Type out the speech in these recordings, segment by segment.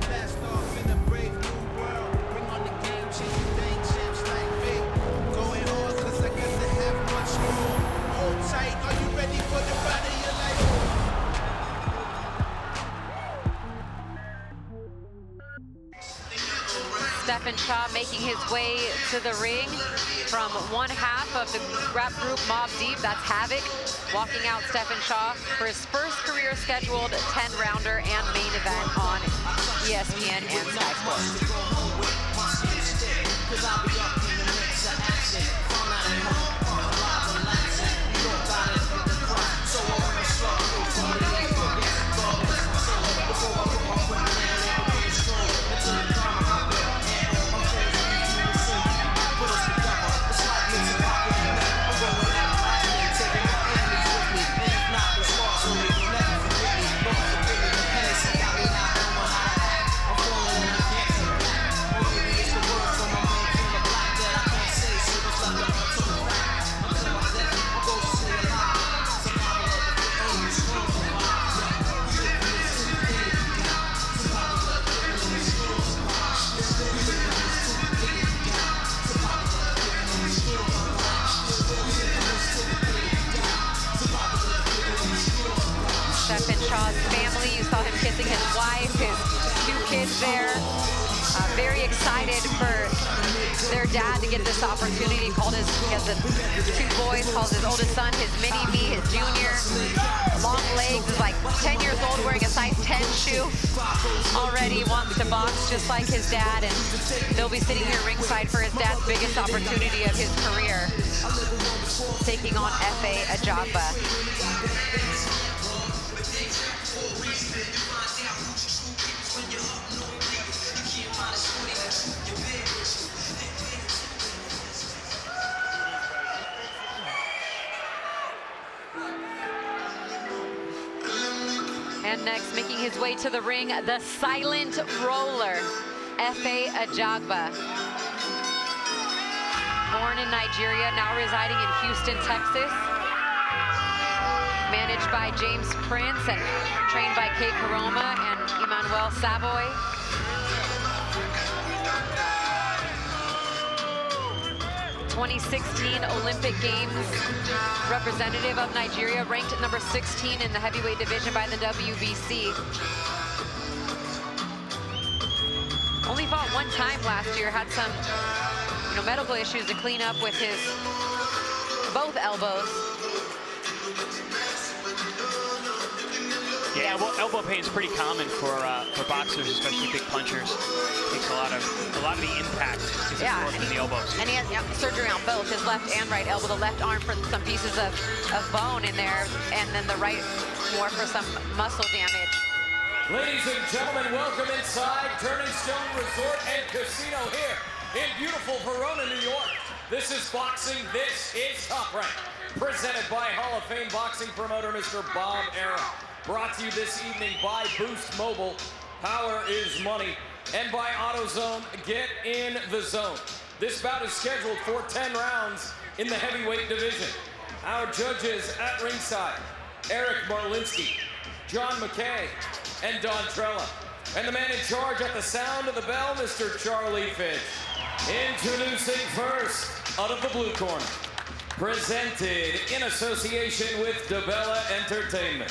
Blast off in a brave new world. Bring on the game, changing thing, champs like me. Going hard, cause I got to have much more. Hold tight, are you ready for the ride of your life? Stephan Shaw making his way to the ring from one half of the rap group Mobb Deep. That's Havoc. Walking out Stephan Shaw for his first career scheduled 10-rounder and main event on ESPN and Sky Sports. Stephan Shaw's family, you saw him kissing his wife, his 2 kids there. Very excited for their dad to get this opportunity. He has 2 boys, calls his oldest son his mini-me, his junior. Long legs, is like 10 years old, wearing a size 10 shoe. Already wants to box just like his dad, and they'll be sitting here ringside for his dad's biggest opportunity of his career, taking on Efe Ajagba. And next, making his way to the ring, the silent roller, Efe Ajagba. Born in Nigeria, now residing in Houston, Texas. Managed by James Prince and trained by Kate Karoma and Emmanuel Savoy. '16 Olympic Games representative of Nigeria, ranked number 16 in the heavyweight division by the WBC. Only fought 1 time last year, had some medical issues to clean up with his both elbows. Yeah, well, elbow pain is pretty common for boxers, especially big punchers. Takes a lot of the impact is in the elbows. And he has surgery on both his left and right elbow. The left arm for some pieces of bone in there, and then the right more for some muscle damage. Ladies and gentlemen, welcome inside Turning Stone Resort and Casino here in beautiful Verona, New York. This is boxing. This is Top Rank, presented by Hall of Fame boxing promoter Mr. Bob Arum. Brought to you this evening by Boost Mobile, Power is Money, and by AutoZone, Get in the Zone. This bout is scheduled for 10 rounds in the heavyweight division. Our judges at ringside, Eric Marlinsky, John McKay, and Don Trella. And the man in charge at the sound of the bell, Mr. Charlie Fitch. Introducing first, out of the blue corner, presented in association with DeBella Entertainment.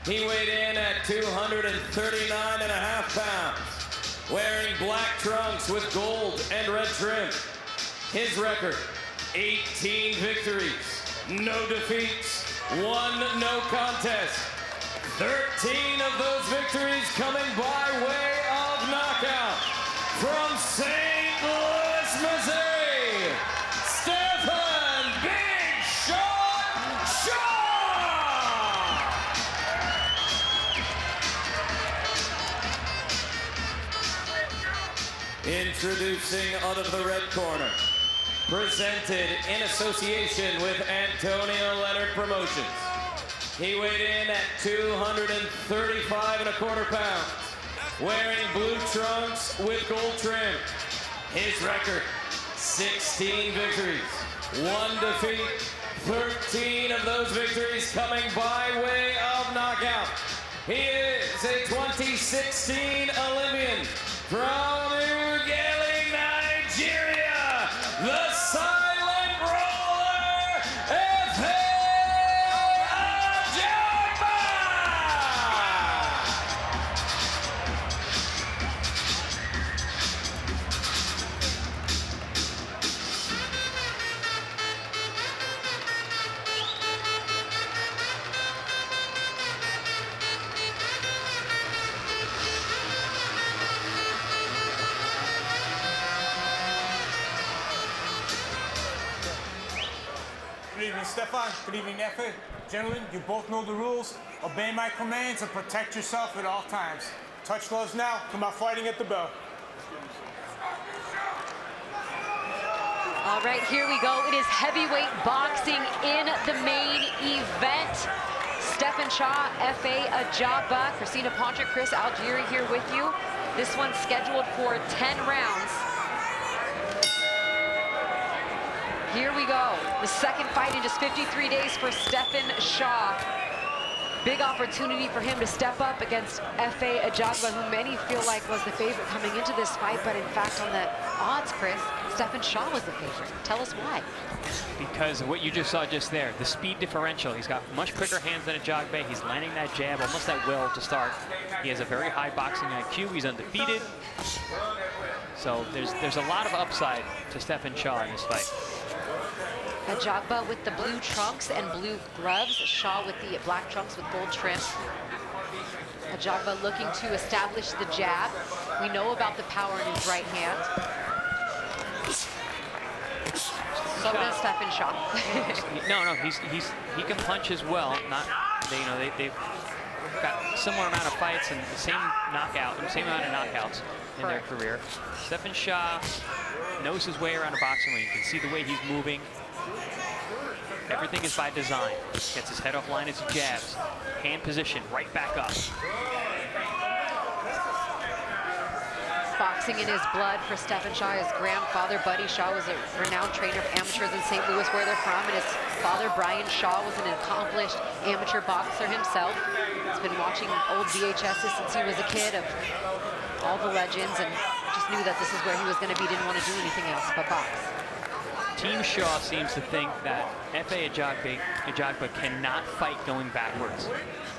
He weighed in at 239.5 pounds, wearing black trunks with gold and red trim. His record, 18 victories, no defeats, 1 no contest. 13 of those victories coming by way of knockout. From St. Louis, Missouri, Stephan Big Shot Shaw! Introducing out of the red corner, presented in association with Antonio Leonard Promotions. He weighed in at 235.25 pounds, wearing blue trunks with gold trim. His record, 16 victories, 1 defeat, 13 of those victories coming by way of knockout. He is a 2016 Olympian from Ughelli, Nigeria, the silent roller, Efe Ajagba! Good evening, Stephan. Good evening, Efe. Gentlemen, you both know the rules. Obey my commands and protect yourself at all times. Touch gloves now. Come out fighting at the bell. All right, here we go. It is heavyweight boxing in the main event. Stephan Shaw, Efe Ajagba, Christina Poncher, Chris Algieri here with you. This one's scheduled for 10 rounds. Here we go. The second fight in just 53 days for Stephan Shaw. Big opportunity for him to step up against Efe Ajagba, who many feel like was the favorite coming into this fight, but in fact on the odds, Chris, Stephan Shaw was the favorite. Tell us why. Because of what you just saw just there, the speed differential. He's got much quicker hands than Ajagba. He's landing that jab, almost at will to start. He has a very high boxing IQ. He's undefeated. So there's a lot of upside to Stephan Shaw in this fight. Ajagba with the blue trunks and blue gloves. Shaw with the black trunks with gold trim. Ajagba looking to establish the jab. We know about the power in his right hand. So does Stephan Shaw. No, he can punch as well. They've got similar amount of fights and the same amount of knockouts in their career. Stephan Shaw knows his way around a boxing ring. You can see the way he's moving. Everything is by design. Gets his head off line as he jabs. Hand position, right back up. Boxing in his blood for Stephan Shaw. His grandfather, Buddy Shaw, was a renowned trainer of amateurs in St. Louis, where they're from, and his father, Brian Shaw, was an accomplished amateur boxer himself. He's been watching old VHSs since he was a kid of all the legends, and just knew that this is where he was going to be. Didn't want to do anything else but box. Team Shaw seems to think that Efe Ajagba cannot fight going backwards.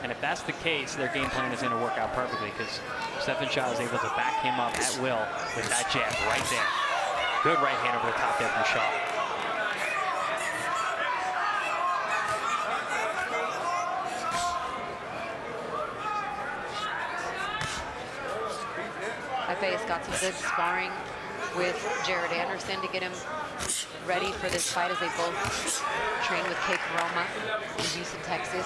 And if that's the case, their game plan is going to work out perfectly, because Stephan Shaw is able to back him up at will with that jab right there. Good right hand over the top there from Shaw. Efe has got some good sparring with Jared Anderson to get him ready for this fight, as they both train with Kake Roma in Houston, Texas.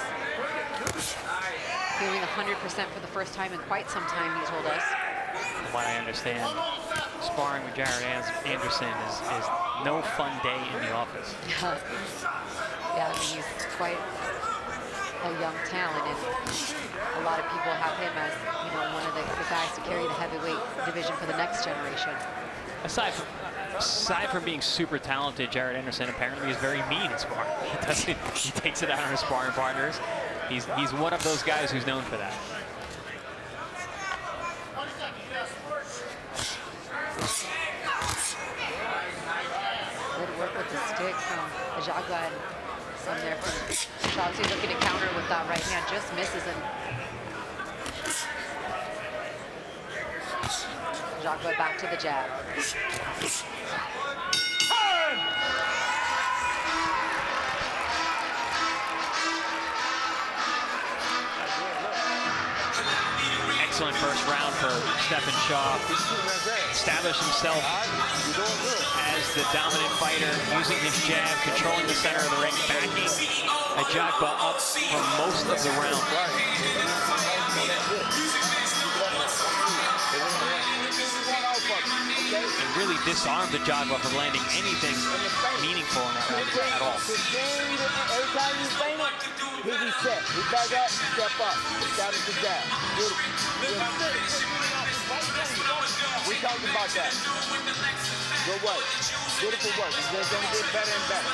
Feeling 100% for the first time in quite some time, he told us. From what I understand, sparring with Jared Anderson is no fun day in the office. Yeah, I mean, he's quite a young talent, and a lot of people have him as, one of the guys to carry the heavyweight division for the next generation. Aside from being super talented, Jared Anderson apparently is very mean in sparring. He takes it out on his sparring partners. He's one of those guys who's known for that. Good work with the stick from Ajagba, and some there from Shaw. He's looking to counter with that right hand, just misses him. Ajagba back to the jab. Excellent first round for Stephan Shaw. Established himself as the dominant fighter, using his jab, controlling the center of the ring, backing Ajagba up for most of the round. And really disarmed Ajagba from landing anything meaningful in that round at all. Every time you feint it, he reset. He back up, step up. Establish the jab. Beautiful. We talked about that. Good work. Beautiful work. It's just going to get better and better.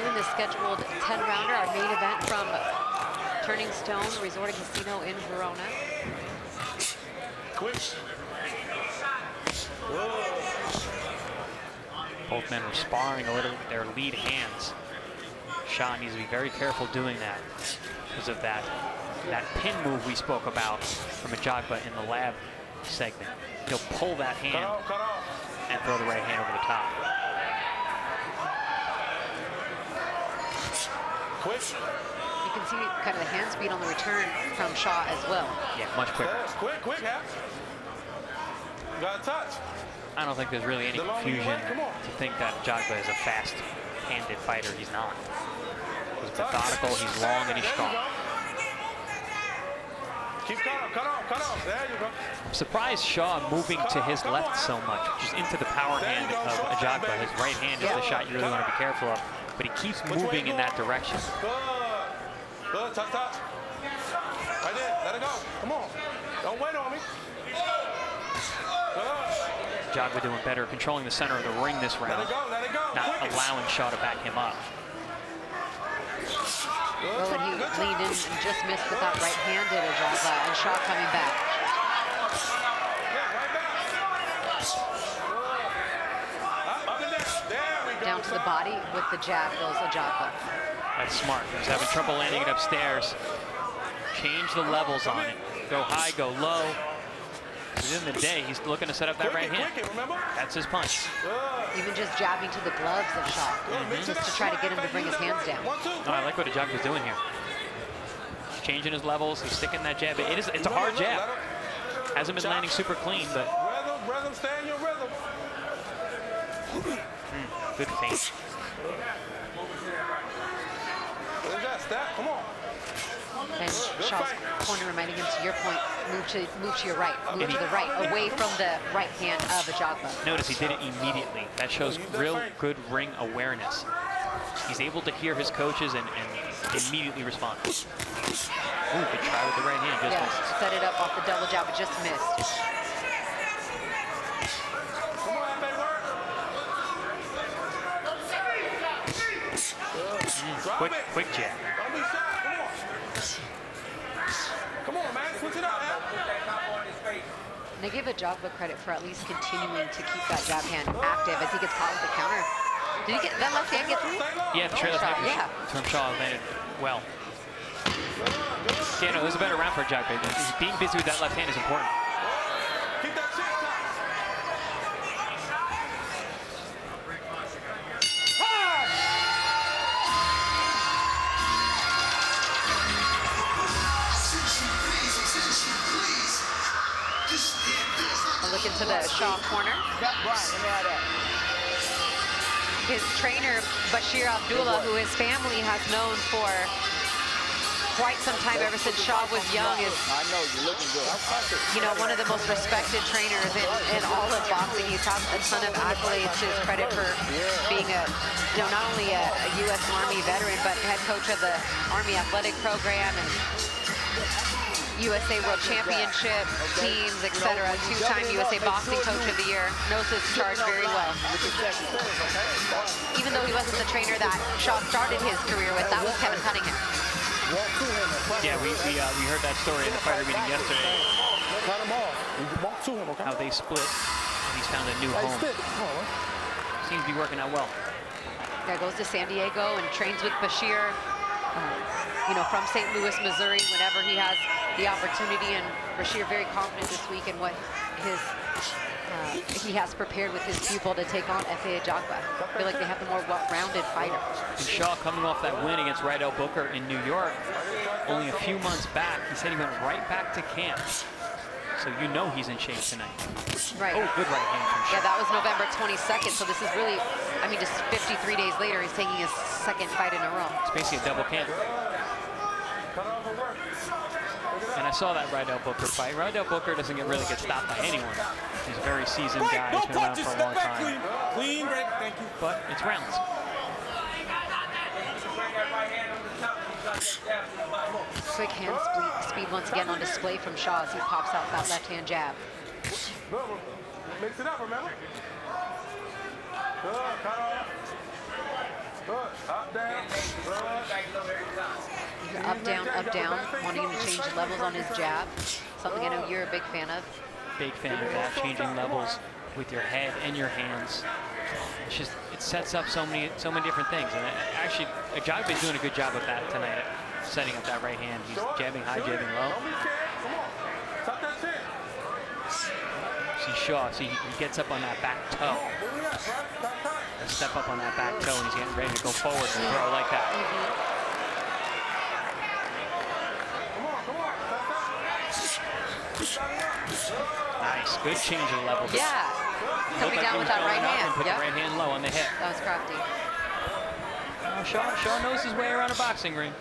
2 in the scheduled 10-rounder, our main event from Turning Stone Resort and Casino in Verona. Quick. Both men were sparring a little with their lead hands. Shaw needs to be very careful doing that because of that pin move we spoke about from Ajagba in the lab segment. He'll pull that hand and throw the right hand over the top. Quick. You can see kind of the hand speed on the return from Shaw as well. Yeah, much quicker. Quick, Hap. Got a touch. I don't think there's really any confusion to think that Ajagba is a fast-handed fighter. He's not. He's methodical, he's long, and he's strong. Keep cut off. There you go. I'm surprised Shaw moving to his left so much, just into the power hand of Ajagba. His right hand is the shot you really want to be careful of, but he keeps moving in that direction. Good, touch. Right there, let it go. Come on. Don't wait on me. Good. Ajagba doing better, controlling the center of the ring this round. Let it go. Not allowing Shaw to back him up. Well, and he leaned in and just missed with that right hand to Ajagba, and Shaw coming back. Down to the body with the jab goes Ajagba. That's smart. He's having trouble landing it upstairs. Change the levels on it. Go high, go low. Within the day, he's looking to set up that right hand. That's his punch. Even just jabbing to the gloves of Shaw, just to try to get him to bring his hands down. Oh, I like what Ajagba's doing here. He's changing his levels. He's sticking that jab. It's a hard jab. Hasn't been landing super clean, but Rhythm, stay in your rhythm. good feint. Where's that step? Come on. And Shaw's corner reminding him, to your point, move to your right, move to the right, away from the right hand of Ajagba. Notice he did it immediately. That shows real good ring awareness. He's able to hear his coaches and immediately respond. Ooh, good try with the right hand. Just missed. Set it up off the double jab, but just missed. Come on, Efe, work. Quick jab. Don't be shy. Come on, man. Switch it up, man. And they give Ajagba credit for at least continuing to keep that jab hand active as he gets caught with the counter. Did he get that left hand get through? Yeah, the trailer from Shaw landed well. Yeah, no, it was a better round for Ajagba. Being busy with that left hand is important. Keep that chin tight. Look into the Shaw corner. His trainer, Bashir Abdullah, who his family has known for quite some time, ever since Shaw was young, is, you know, one of the most respected trainers in all of boxing. He's had a ton of accolades to his credit for being not only a U.S. Army veteran, but head coach of the Army Athletic Program and USA World Championship teams, etc. Two-time USA Boxing Coach of the Year. Knows his charge very well. Even though he wasn't the trainer that Shaw started his career with, that was Kevin Cunningham. Yeah, we heard that story in the fighter meeting yesterday. Cut him off. Walk to him, okay? How they split, and he's found a new home. Seems to be working out well. Yeah, goes to San Diego and trains with Bashir. You know, from St. Louis, Missouri, whenever he has the opportunity, and Bashir very confident this week in what he has prepared with his pupil to take on Efe Ajagba. I feel like they have the more well-rounded fighter. And Shaw coming off that win against Rydell Booker in New York only a few months back. He said he went right back to camp. So you know he's in shape tonight. Right. Oh, good right hand from Shaw. Yeah, that was November 22nd, so this is really, I mean, just 53 days later, he's taking his second fight in a row. It's basically a double camp. And I saw that Rydell Booker fight. Rydell Booker doesn't really get stopped by anyone. He's a very seasoned guy. He's been around for a long time. Clean break, thank you. But it's rounds. Quick hand speed once again on display from Shaw as he pops out that left-hand jab. Mix it up, remember? Good, cut off. Up, down, wanting him to change levels on his jab. Something I know you're a big fan of. Big fan of that, changing levels with your head and your hands. It's just, it sets up so many different things. And actually, Ajagba is doing a good job of that tonight, setting up that right hand. He's jabbing high, jabbing low. See Shaw, see he gets up on that back toe. Step up on that back toe, and he's getting ready to go forward and throw like that. Nice, good change of levels. Yeah, coming down with that right hand. Put the right hand low on the hip. That was crafty. Shaw knows his way around a boxing ring.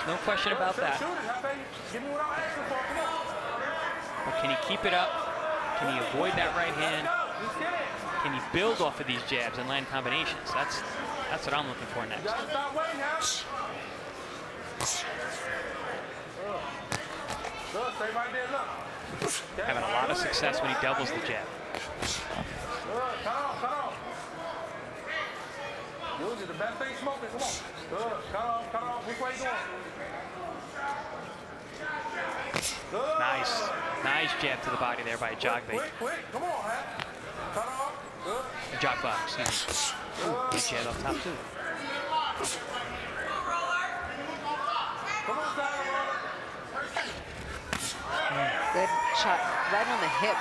No question about that. But can he keep it up? Can he avoid that right hand? Can he build off of these jabs and land combinations? That's what I'm looking for next. Having a lot of success when he doubles the jab. Usually the best thing smoking. Come on. Good. Cut off. Which way you going? Nice jab to the body there by Ajagba. Quick. Come on, man. Cut off. Good. Ajagba, excuse me. Ooh, good jab up top too. Come on, Good shot right on the hip,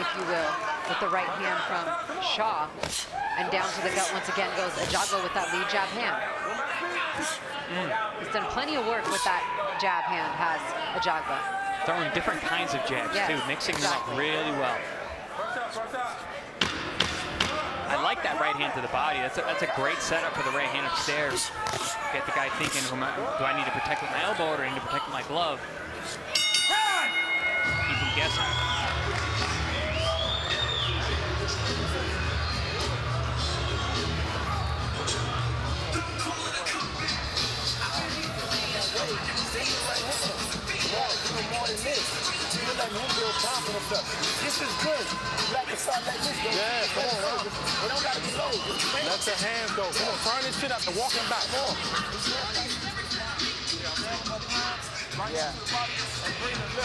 if you will, with the right hand from Shaw. And down to the gut once again goes Ajagba with that lead jab hand. He's done plenty of work with that jab hand, has Ajagba. Throwing different kinds of jabs too, mixing them up really well. I like that right hand to the body. That's a great setup for the right hand upstairs. Get the guy thinking, do I need to protect with my elbow or do I need to protect with my glove? Keep him guessing. This is good. You like to start like this, though. Yeah, come on. It don't gotta be low. Let the hands go. Come on, turn this shit up and walk him back. Come on. Yeah.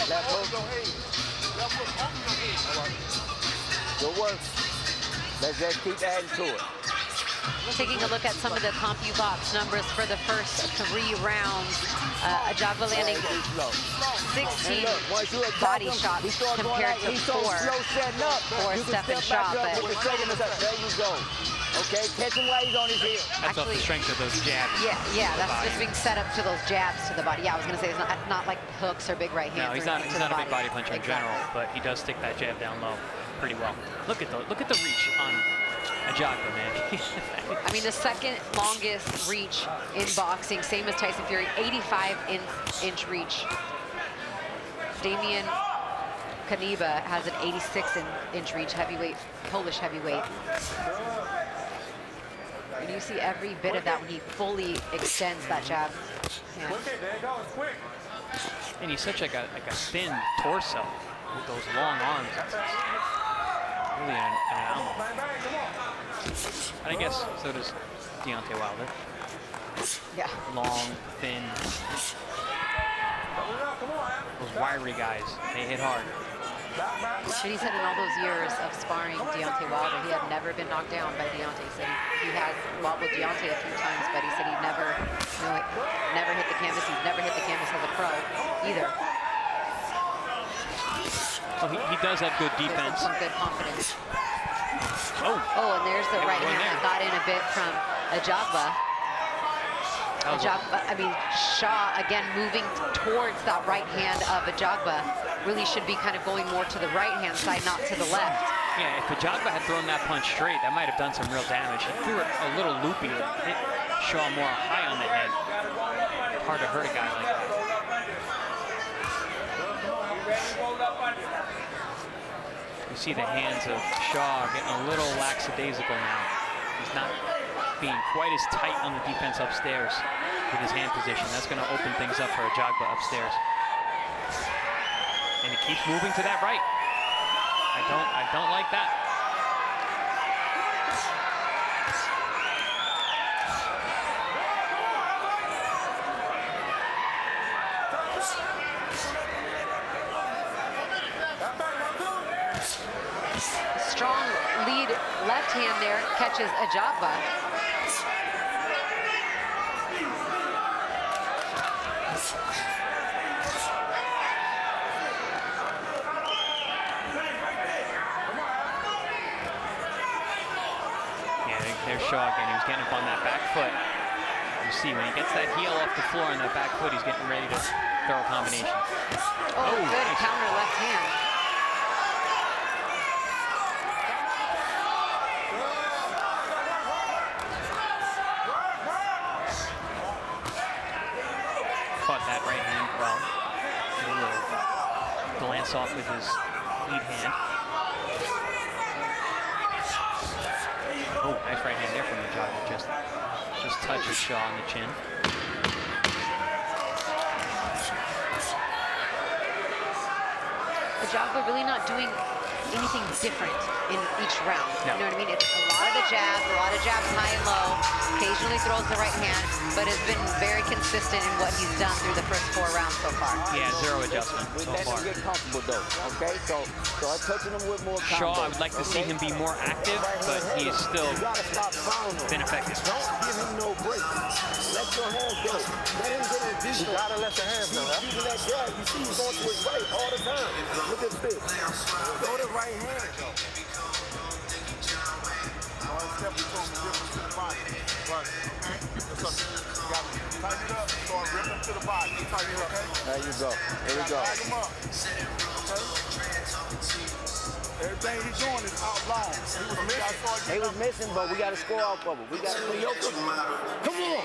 Left hook. Good work. Let's just keep adding to it. Taking a look at some of the CompuBox numbers for the first 3 rounds. Ajagba landing 16 body shots compared to 4 for Stephan Shaw. There you go. Okay, catch him while he's on his heel. That's off the strength of those jabs. Yeah, that's just being set up to those jabs to the body. Yeah, I was going to say it's not like hooks or big right hands. No, he's not a big body puncher in general, but he does stick that jab down low pretty well. Look at the reach on Ajagba, man. I mean, the second longest reach in boxing, same as Tyson Fury, 85-inch reach. Damian Kaniba has an 86-inch reach, heavyweight, Polish heavyweight. And you see every bit of that when he fully extends that jab. Yeah. There you go. It's quick. And he's such like a thin torso with those long arms. It's really an animal. Bang, bang, come on. And I guess so does Deontay Wilder. Yeah. Long, thin. Those wiry guys, they hit hard. And he said in all those years of sparring Deontay Wilder, he had never been knocked down by Deontay. He said he has fought with Deontay a few times, but he said he never hit the canvas. He's never hit the canvas as a pro either. Well, he does have good defense. Some good confidence. Oh, and there's the right hand that got in a bit from Ajagba. Shaw again moving towards that right hand of Ajagba. Really should be kind of going more to the right hand side, not to the left. Yeah, if Ajagba had thrown that punch straight, that might have done some real damage. He threw it a little loopy to hit Shaw more high on the head. Hard to hurt a guy like that. You see the hands of Shaw getting a little lackadaisical now. He's not being quite as tight on the defense upstairs with his hand position. That's going to open things up for Ajagba upstairs. And he keeps moving to that right. I don't like that. left hand there, catches Ajagba. There's Shaw again. He was getting up on that back foot. You see, when he gets that heel off the floor on that back foot, he's getting ready to throw a combination. Oh, good nice. Counter left hand. Caught that right hand well. A little glance off with his lead hand. Oh, nice right hand there from Ajagba. Just touches Shaw on the chin. Ajagba really not doing anything different in each round. No. You know what I mean? It's a lot of the jabs, high and low. Occasionally throws the right hand, but has been very consistent in what he's done through the first 4 rounds so far. Yeah, 0 adjustment so far. Get comfortable though, okay? So I'm touching him with more combos. Shaw, I would like to see him be more active, but he is still been effective. Don't give him no break. Let your hands go. Let him get in deep. You gotta let your hands go. You that jab, you see he's going to his right all the time. Look at this. Throw the right hand. Step between the difference to the body. Right. You gotta tighten it up, start ripping to the body. Tighten it up. There you go. Here we go. Drag him up. Okay? Everything he's doing is out long. He was missing, but we got to score off of him. We got to come on.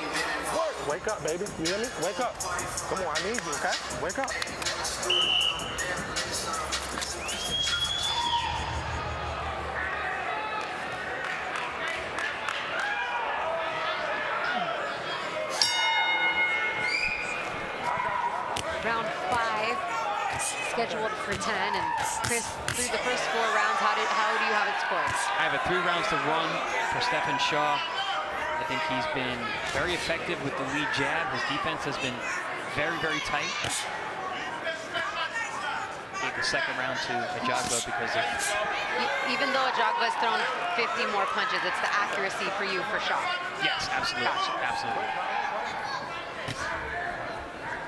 Work. Wake up, baby. You hear me? Wake up. Come on, I need you, okay? Wake up. Round 5, scheduled for 10. And Chris, through the first 4 rounds, how do you have it scored? I have a 3 rounds to 1 for Stephan Shaw. I think he's been very effective with the lead jab. His defense has been very, very tight. Gave the second round to Ajagba because of... Even though Ajagba has thrown 50 more punches, it's the accuracy for you for Shaw. Yes, absolutely. Gotcha. Absolutely.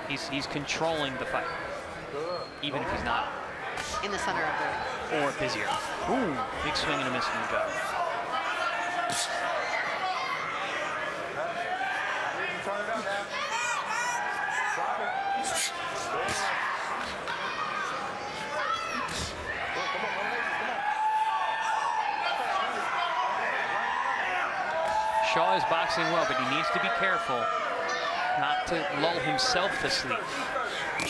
He's controlling the fight, even if he's not in the center of the ring. Or busier. Ooh, big swing and a miss from Ajagba. Turn it up now. Drop it. Come on. Shaw is boxing well, but he needs to be careful not to lull himself to sleep. He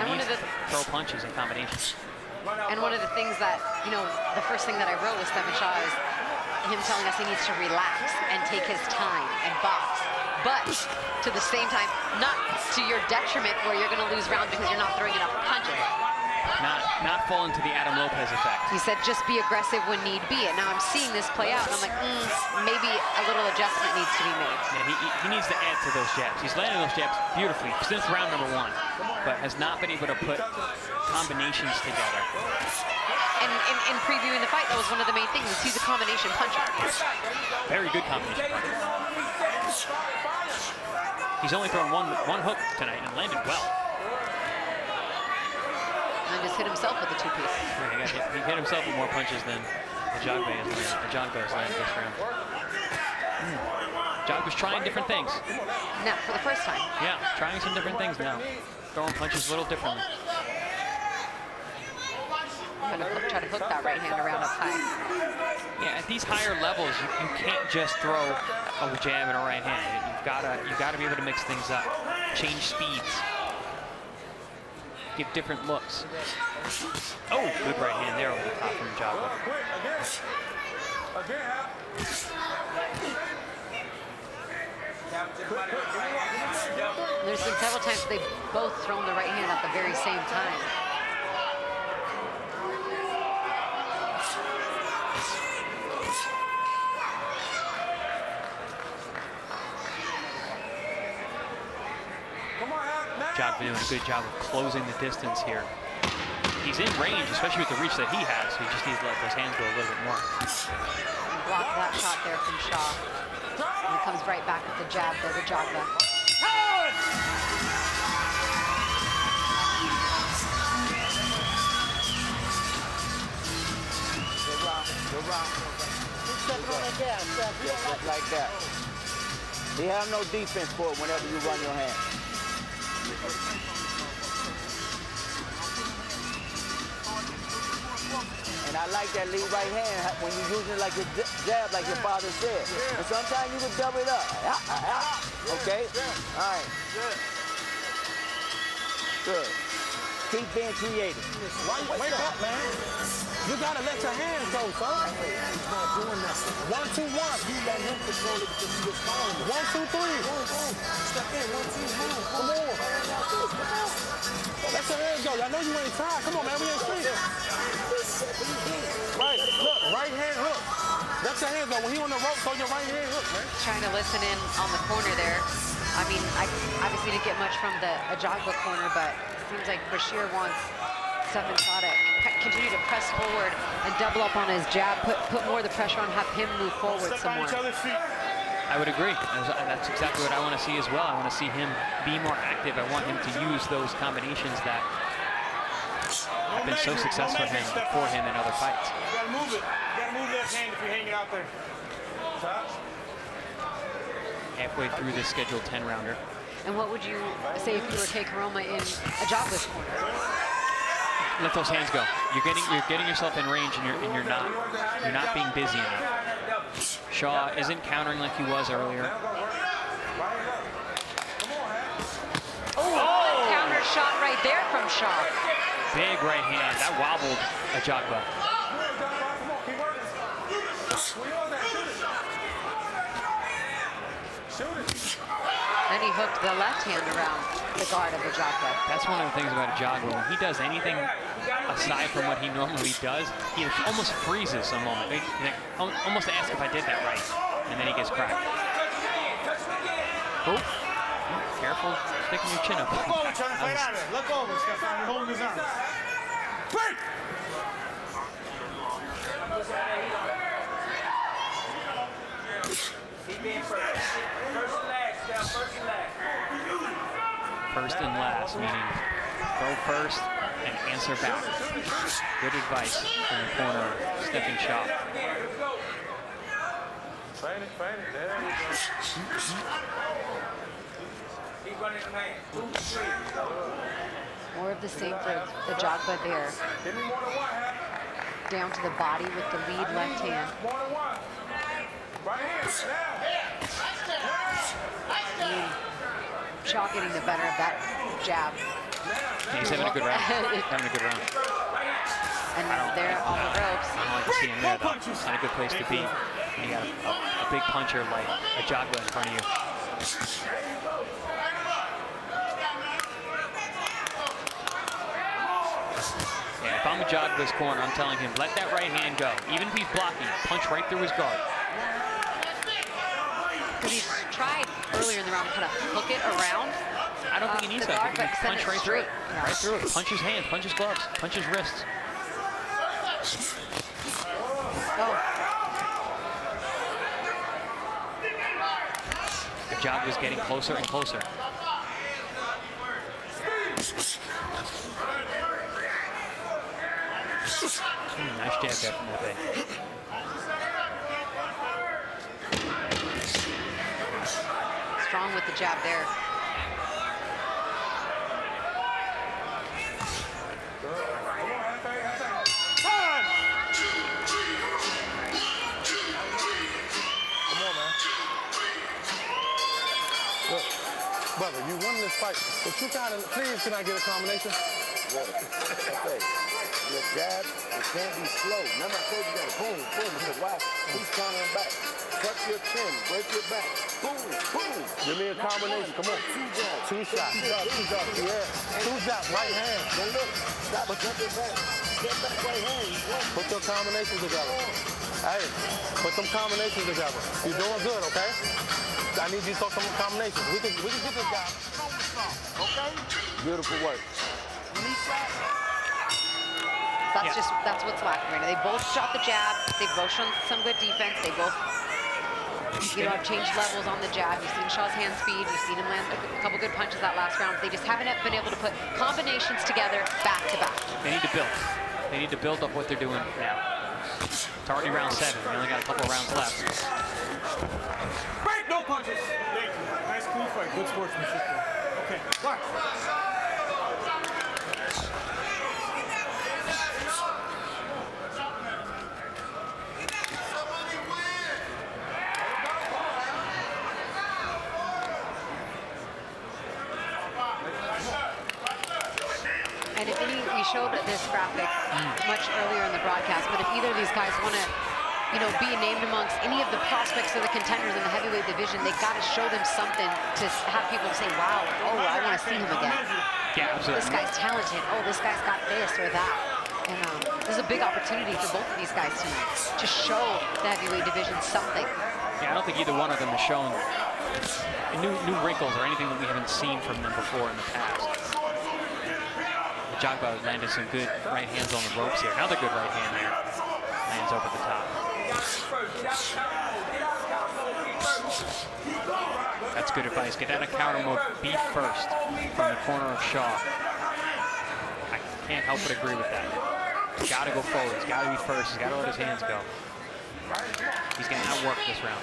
needs to throw punches and combinations. And one of the things that, the first thing that I wrote with Stephan Shaw is him telling us he needs to relax and take his time and box. But to the same time, not to your detriment where you're going to lose rounds because you're not throwing enough punches. Not fall into the Adam Lopez effect. He said just be aggressive when need be. And now I'm seeing this play out, and I'm like, maybe a little adjustment needs to be made. Yeah, he needs to add to those jabs. He's landing those jabs beautifully since round number 1, but has not been able to put combinations together. And in previewing the fight, that was one of the main things, is he's a combination puncher. Very good combination puncher. He's only thrown one hook tonight and landed well. And just hit himself with the 2-piece. Yeah, he hit himself with more punches than Ajagba has landed this round. Ajagba's trying different things. Now, for the first time. Yeah, trying some different things now. Throwing punches a little differently. I'm going to try to hook that right hand around up high. Yeah, at these higher levels, you can't just throw a jab and a right hand. You've got to be able to mix things up, change speeds, give different looks. Oh, good right hand there over the top from Ajagba. There's been several times they've both thrown the right hand at the very same time. Ajagba doing a good job of closing the distance here. he's in range, especially with the reach that he has. So he just needs to let those hands go a little bit more. Block that shot there from Shaw. And he comes right back with the jab there, Ajagba. Good round. Keep stepping on that gas, Steph. Just like that. They have no defense for it whenever you run your hand. And I like that lead right hand when you're using it like your jab, like your father said. And sometimes you can double it up. Okay? All right. Good. Keep being creative. Wake up, man. You gotta let your hands go, son. He's not doing that. 1, 2, 1. You let him control it because he was calling it. 1, 2, 3. Step in. 1, 2, move. Come on. Let your hands go. I know you ain't tired. Come on, man. We ain't free. Right. Look, right hand hook. Let your hands go. When he on the rope, throw your right hand hook, man. Trying to listen in on the corner there. I mean, I obviously didn't get much from the Ajagba corner, but it seems like Bashir wants Stephan Shaw to continue to press forward and double up on his jab, put more of the pressure on, have him move forward some more. I would agree. That's exactly what I want to see as well. I want to see him be more active. I want him to use those combinations that have been so successful for him in other fights. You gotta move it. You gotta move that hand if you're hanging out there. Halfway through this scheduled 10-rounder. And what would you say if you were Kei Koroma in Ajagba's corner? Let those hands go. You're getting yourself in range, and you're not being busy enough. Shaw isn't countering like he was earlier. Oh! Counter shot right there from Shaw. Big right hand. That wobbled Ajagba. And he hooked the left hand around the guard of Ajagba. That's one of the things about Ajagba. When he does anything aside from what he normally does, he almost freezes a moment. He almost asks if I did that right, and then he gets cracked. Oh, careful sticking your chin up. Look over, trying to fight out of it. Look over, Stephan. You're holding his arm. Break! First and last, meaning go first and answer back. Good advice from the corner, Stephan Shaw. Fight it. There we go. More of the same for Ajagba there. Down to the body with the lead left hand. Shaw getting the better of that jab. He's having a good round. Having a good round. And there on the ropes. I don't like to see him there, though. It's not a good place to be when you got a big puncher like Ajagba in front of you. Yeah, if I'm Ajagba's corner, I'm telling him, let that right hand go. Even if he's blocking, punch right through his guard. Because he tried earlier in the round to kind of hook it around. I don't think he needs that. He can punch right through it. Yeah. Right through it. Punch his hands, punch his gloves, punch his wrists. Oh. Ajagba's getting closer and closer. Nice jab there from Efe. Strong with the jab there. Brother, you won this fight, but you gotta, please, can I get a combination? Okay. Your jab, it can't be slow. Remember I told you that boom, boom. Because why? He's countering back. Touch your chin, break your back. Boom, boom. Give me a combination, come on. Two shots. Yeah. Two shots, right hand. Then look, stop, jump it back. Step back right hand. Put your combinations together. Hey, put some combinations together. You're doing good, okay? I need you to throw some combinations. We can get this guy. Okay? Beautiful work. That's what's lacking right now. They both shot the jab. They've both shown some good defense. They both, have changed levels on the jab. You've seen Shaw's hand speed. You've seen him land a couple good punches that last round. They just haven't been able to put combinations together back to back. They need to build. They need to build up what they're doing now. It's already round 7. We only got a couple rounds left. Break, no punches. Thank you. Nice, clean fight. Good sportsmanship there. Okay, watch. And if we showed this graphic much earlier in the broadcast, but if either of these guys want to, be named amongst any of the prospects or the contenders in the heavyweight division, they got to show them something to have people say, wow, oh, I want to see him again. Yeah, absolutely. This guy's talented. Oh, this guy's got this or that. And this is a big opportunity for both of these guys tonight to show the heavyweight division something. Yeah, I don't think either one of them has shown new wrinkles or anything that we haven't seen from them before in the past. Ajagba landed some good right hands on the ropes here. Another good right hand there. Lands over the top. That's good advice. Get out of counter mode. Be first from the corner of Shaw. I can't help but agree with that. He's got to go forward. He's got to be first. He's got to let his hands go. He's going to outwork this round.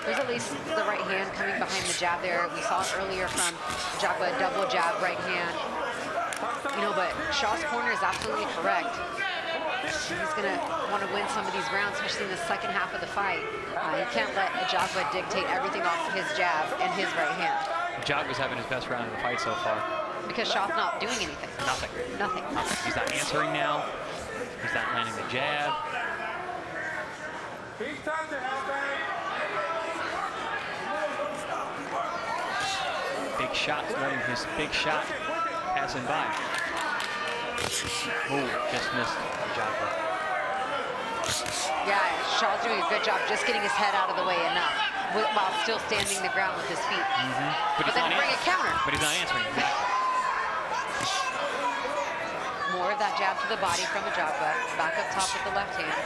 There's at least the right hand coming behind the jab there. We saw it earlier from Ajagba, double jab, right hand. But Shaw's corner is absolutely correct. He's going to want to win some of these rounds, especially in the second half of the fight. He can't let Ajagba dictate everything off of his jab and his right hand. Ajagba's having his best round of the fight so far. Because Shaw's not doing anything. Nothing. Nothing. He's not answering now. He's not landing the jab. Big shot, letting his big shot passing by. Oh, just missed Ajagba. Yeah, Shaw's doing a good job just getting his head out of the way enough while still standing the ground with his feet. But then bring a counter. But he's not answering, exactly. More of that jab to the body from Ajagba. Back up top with the left hand.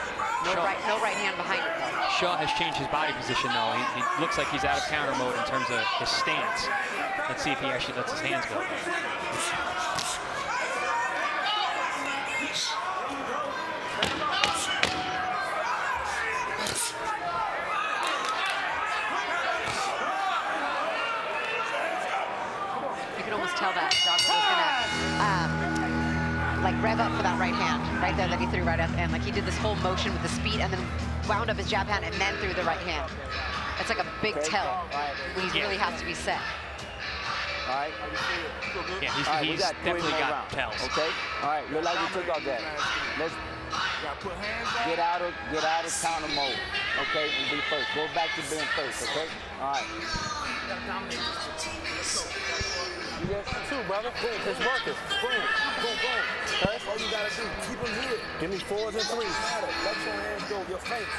No right hand behind it, though. Shaw has changed his body position, though. He looks like he's out of counter mode in terms of his stance. Let's see if he actually lets his hands go. You can almost tell that Ajagba was gonna rev up for that right hand right there that he threw right up, and he did this whole motion with the speed and then wound up his jab hand and then threw the right hand. It's like a big tell when he really has to be set. All right. Yeah, he's definitely got tells. Okay. All right. Look like we took off that. Let's get out of counter mode. Okay, and be first. Go back to being first. Okay. All right. You get two, brother. Boom. It's working. Boom. Boom. Boom. Okay. All you gotta do, keep them here. Give me 4s and 3s. Let your hands go. Your face.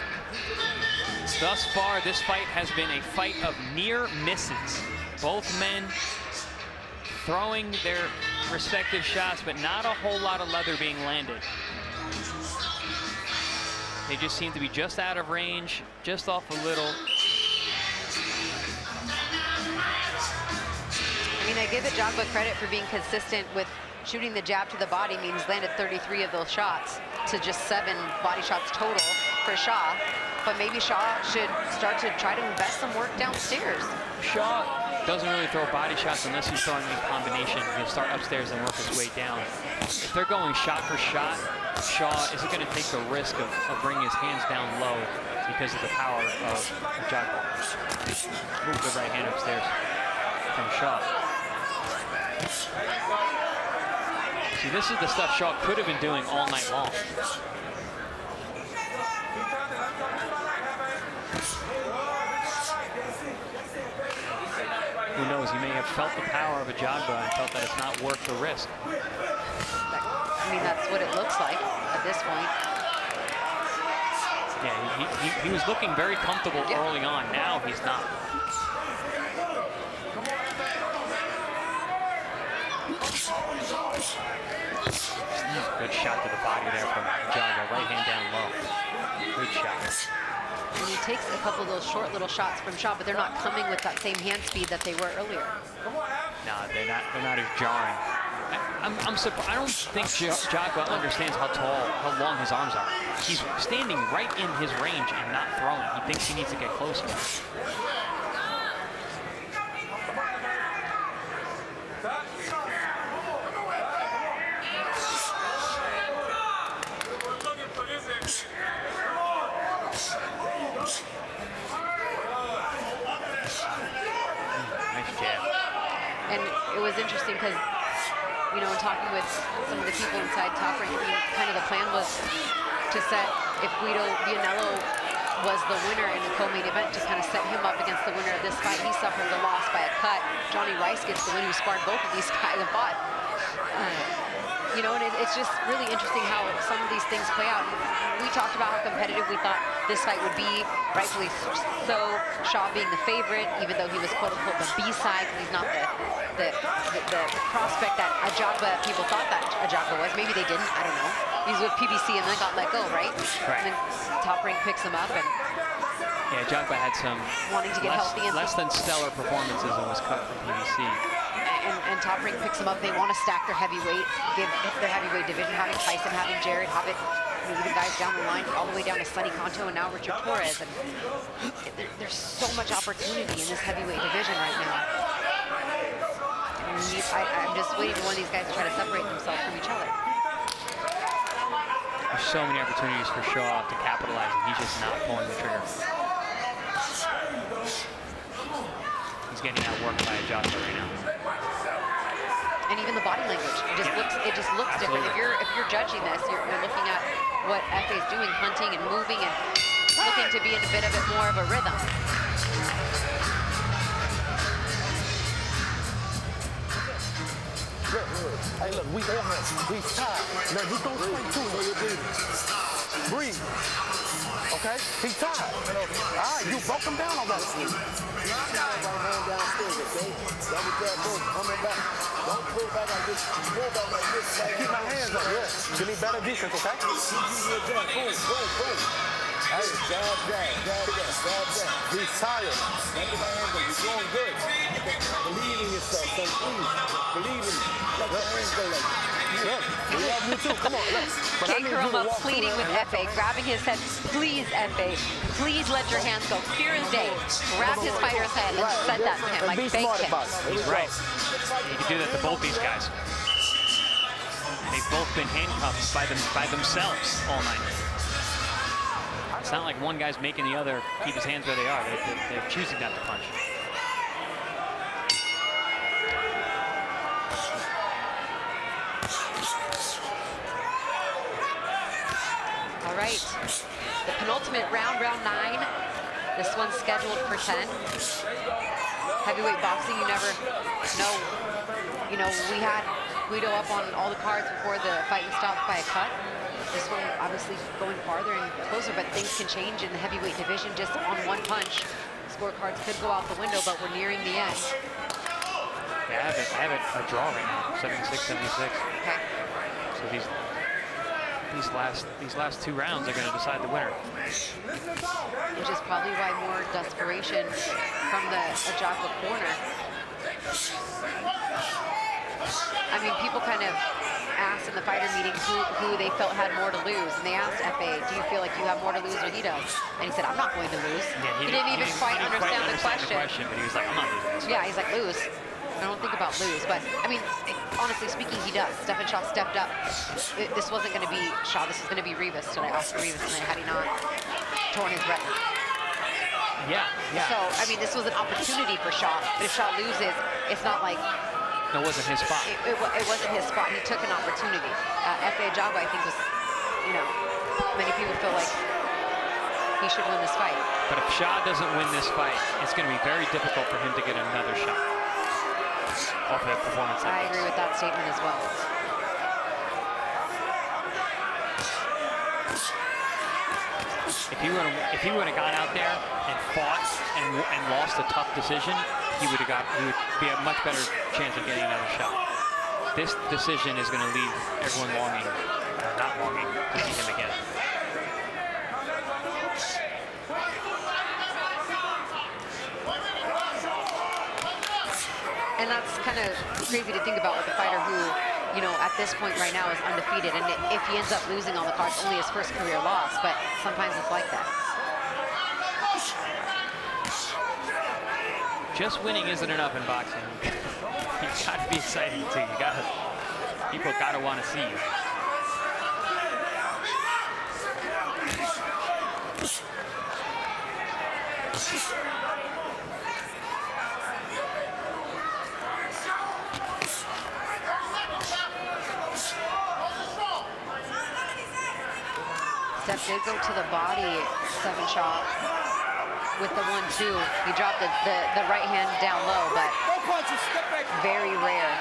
Thus far, this fight has been a fight of near misses. Both men throwing their respective shots, but not a whole lot of leather being landed. They just seem to be just out of range, just off a little. I mean, I give Ajagba credit for being consistent with shooting the jab to the body, means landed 33 of those shots to just 7 body shots total for Shaw. But maybe Shaw should start to try to invest some work downstairs. Shaw doesn't really throw body shots unless he's throwing in combination. He'll start upstairs and work his way down. If they're going shot for shot, Shaw isn't going to take the risk of bringing his hands down low because of the power of Ajagba. Ooh, good right hand upstairs from Shaw. See, this is the stuff Shaw could have been doing all night long. Who knows, he may have felt the power of Ajagba and felt that it's not worth the risk. I mean, that's what it looks like at this point. Yeah, he was looking very comfortable early on. Now he's not. Good shot to the body there from Ajagba. Right hand down low. Good shot. And he takes a couple of those short little shots from Shaw, but they're not coming with that same hand speed that they were earlier. No, they're not as jarring. I'm surprised. I don't think Ajagba understands how tall, how long his arms are. He's standing right in his range and not throwing. He thinks he needs to get closer. Nice jab. And it was interesting because, you know, in talking with some of the people inside Top Rank, kind of the plan was to set, if Guido Vianello was the winner in the co-main event, to kind of set him up against the winner of this fight. He suffered the loss by a cut. Johnny Rice gets the win, who sparred both of these guys and fought. You know, and it's just really interesting how some of these things play out. We talked about how competitive we thought this fight would be, rightfully so. Shaw being the favorite, even though he was quote-unquote the B-side, because he's not the prospect that Ajagba, people thought that Ajagba was. Maybe they didn't, I don't know. He's with PBC and then got let go, right? Right. And then Top Rank picks him up, and Yeah, Ajagba had some wanting to get healthy and less than stellar performances and was cut from PBC. and Top Rank picks them up. They want to stack their heavyweight, give their heavyweight division, having Tyson, having Jared, having even guys down the line, all the way down to Sonny Conto and now Richard Torres. And there's so much opportunity in this heavyweight division right now. And I'm just waiting for one of these guys to try to separate themselves from each other. There's so many opportunities for Shaw to capitalize, and he's just not pulling the trigger. He's getting outworked by Ajagba right now. And even the body language, it just looks different. If you're judging this, you're looking at what Efe is doing, hunting and moving and looking to be in a bit more of a rhythm. Hey, look, we on him. He's tired. Now, you go straight to him. Breathe. Okay? He's tired. All right, you broke him down already. Keep my hands up, yeah. Give me better defense, okay? Hey, jab. He's tired. You're doing good. Believe in yourself, so please. Believe in me. Let your hands go like that. Yeah, we love you too. Come on, look. But I Kate need you to Kuroma walk pleading through with that. Efe, grabbing his head. Please, Efe, please let your hands go. Clear as day. Grab his fighter's head and said that to him, And like be thank smart him. about it. He's right. You can do that to both these guys. They've both been handcuffed by themselves all night. It's not like one guy's making the other keep his hands where they are. They're choosing not to punch. All right, the penultimate round, round 9. This one's scheduled for 10. Heavyweight boxing, you never know. You know, we had Guido up on all the cards before the fight was stopped by a cut. This one obviously going farther and closer, but things can change in the heavyweight division just on one punch. Scorecards could go out the window, but we're nearing the end. Yeah, I have it a draw right now, 76-76. Okay. So these last 2 rounds are going to decide the winner. Which is probably why more desperation from the Ajagba corner. I mean, people kind of asked in the fighter meeting who they felt had more to lose. And they asked Efe, do you feel like you have more to lose or he does? And he said, I'm not going to lose. Yeah, he didn't even quite understand the question. But he was like, I'm not losing this. Yeah, he's like, lose. I don't think about lose, but I mean, honestly speaking, he does. Stephan Shaw stepped up. This wasn't going to be Shaw. This is going to be Rivas tonight. Oscar Rivas tonight, had he not torn his record. Yeah. So, I mean, this was an opportunity for Shaw. But if Shaw loses, it's not like That wasn't his spot. it wasn't his spot. He took an opportunity. Efe Ajagba, I think, was, you know, many people feel like he should win this fight. But if Shaw doesn't win this fight, it's going to be very difficult for him to get another shot off of that performance. I agree with that statement as well. If he would have gone out there and fought and lost a tough decision, he would be a much better chance of getting another shot. this decision is going to leave everyone longing, not longing, to see him again. And that's kind of crazy to think about with a fighter who, you know, at this point right now is undefeated. And if he ends up losing on the card, it's only his first career loss, but sometimes it's like that. Just winning isn't enough in boxing. You got to be exciting too. You got to, people got to want to see you. Steph did go to the body, Stephan Shaw, with the 1-2. He dropped the right hand down low, but very rare.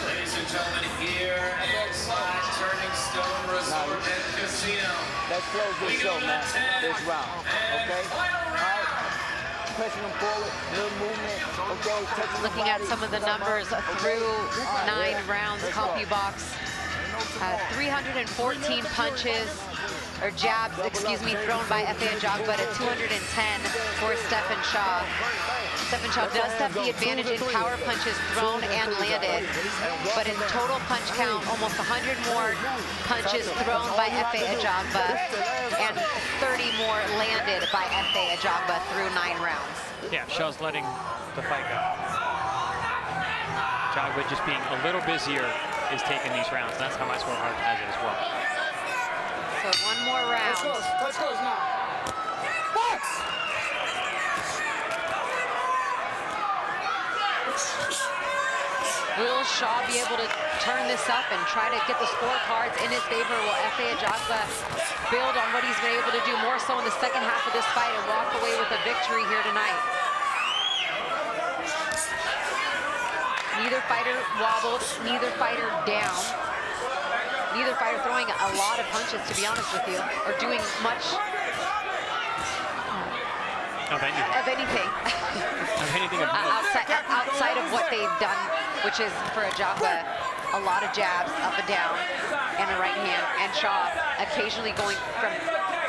Ladies and gentlemen, here inside Turning Stone Resort and Casino. Let's close this show, man. This round, okay? All right. Pushing them forward, little movement, okay? Touching Looking at some of the numbers through 9 rounds, CompuBox, 314 punches, or jabs, excuse me, thrown by Efe Ajagba to 210 for Stephan Shaw. Stephan Shaw does have the advantage in power punches thrown and landed, but in total punch count, almost 100 more punches thrown by Efe Ajagba and 30 more landed by Efe Ajagba through 9 rounds. Yeah, Shaw's letting the fight go. Ajagba just being a little busier is taking these rounds. That's how my scorecard has it as well. So 1 more round. Let's go now. Box! Will Shaw be able to turn this up and try to get the scorecards in his favor? Will Efe Ajagba build on what he's been able to do more so in the second half of this fight and walk away with a victory here tonight? Neither fighter wobbled, neither fighter down. Neither fighter throwing a lot of punches, to be honest with you, or doing much Of anything. outside of what they've done, which is for Ajagba, a lot of jabs up and down and a right hand, and Shaw occasionally going from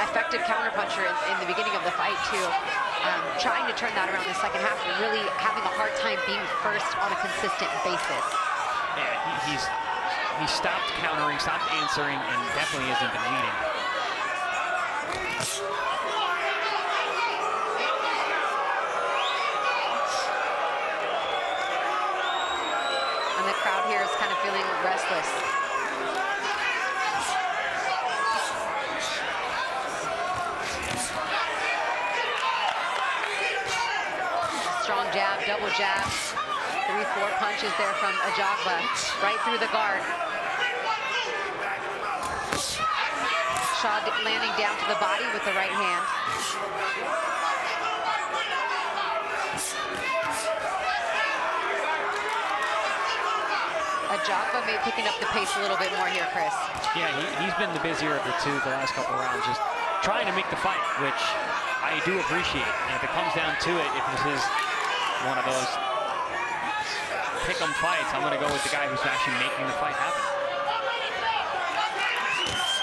effective counterpuncher in the beginning of the fight to trying to turn that around in the second half and really having a hard time being first on a consistent basis. Yeah, he stopped countering, stopped answering, and definitely hasn't been leading. And the crowd here is kind of feeling restless. Strong jab, double jab. 3-4 punches there from Ajagba, right through the guard. Shaw landing down to the body with the right hand. Ajagba may be picking up the pace a little bit more here, Chris. Yeah, he's been the busier of the two the last couple rounds, just trying to make the fight, which I do appreciate. And if it comes down to it, if this is one of those pick 'em fights, I'm going to go with the guy who's actually making the fight happen.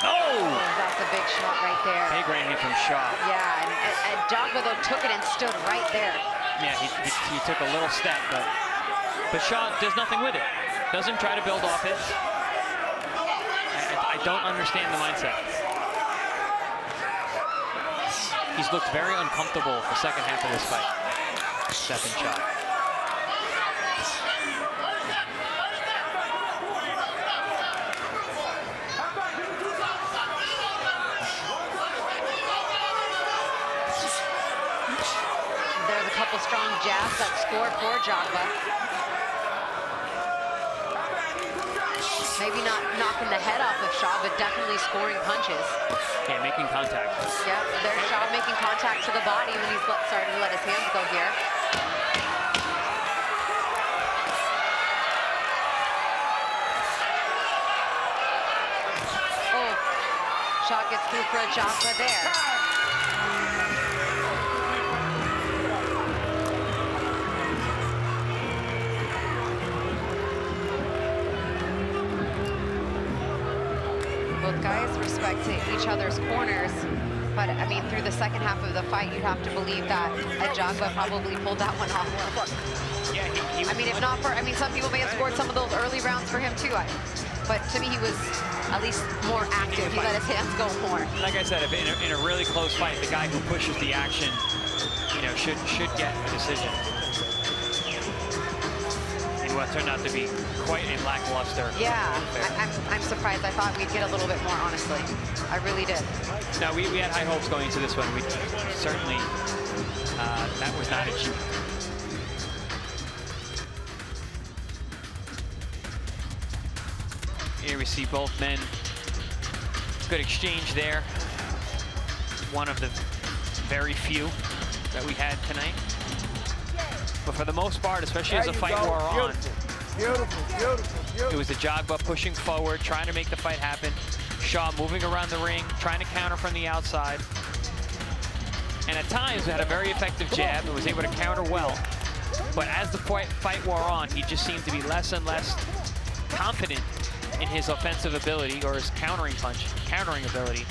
Oh, that's a big shot right there. Big right hand from Shaw. Yeah, and Ajagba, though, took it and stood right there. Yeah, he took a little step, but Shaw does nothing with it. Doesn't try to build off it. I don't understand the mindset. He's looked very uncomfortable the second half of this fight. Stephan Shaw. There's a couple strong jabs that score for Ajagba. Maybe not knocking the head off of Shaw, but definitely scoring punches. Yeah, making contact. Yep, there's Shaw making contact to the body when he's starting to let his hands go here. Oh, Shaw gets through for Ajagba there. Both guys respect each other's corners, but I mean, through the second half of the fight, you'd have to believe that Ajagba probably pulled that one off. Yeah, I mean, if not for, I mean, some people may have scored some of those early rounds for him too, but to me, he was at least more active. He let his hands go more. Like I said, if in a really close fight, the guy who pushes the action, you know, should get a decision. In what turned out to be quite a lackluster. Yeah, I'm surprised. I thought we'd get a little bit more, honestly. I really did. No, we had high hopes going into this one. We certainly, that was not achieved. Here we see both men. Good exchange there. One of the very few that we had tonight. But for the most part, especially as the fight wore on, it was Ajagba pushing forward, trying to make the fight happen. Shaw moving around the ring, trying to counter from the outside. And at times, had a very effective jab and was able to counter well. But as the fight wore on, he just seemed to be less and less confident in his offensive ability or his countering ability.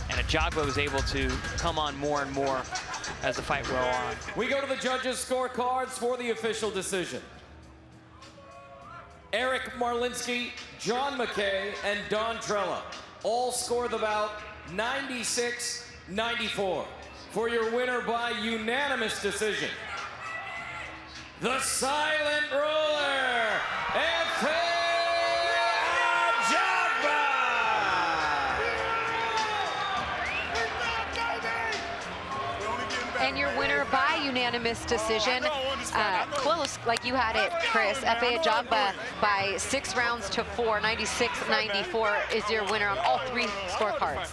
And Ajagba was able to come on more and more as the fight wore on. We go to the judges' scorecards for the official decision. Eric Marlinsky, John McKay, and Don Trella all score the bout 96-94. For your winner by unanimous decision, the silent ruler, Efe Ajagba! And your winner by unanimous decision, close like you had it, Chris. Efe Ajagba by 6 rounds to 4, 96-94 is your winner on all 3 scorecards.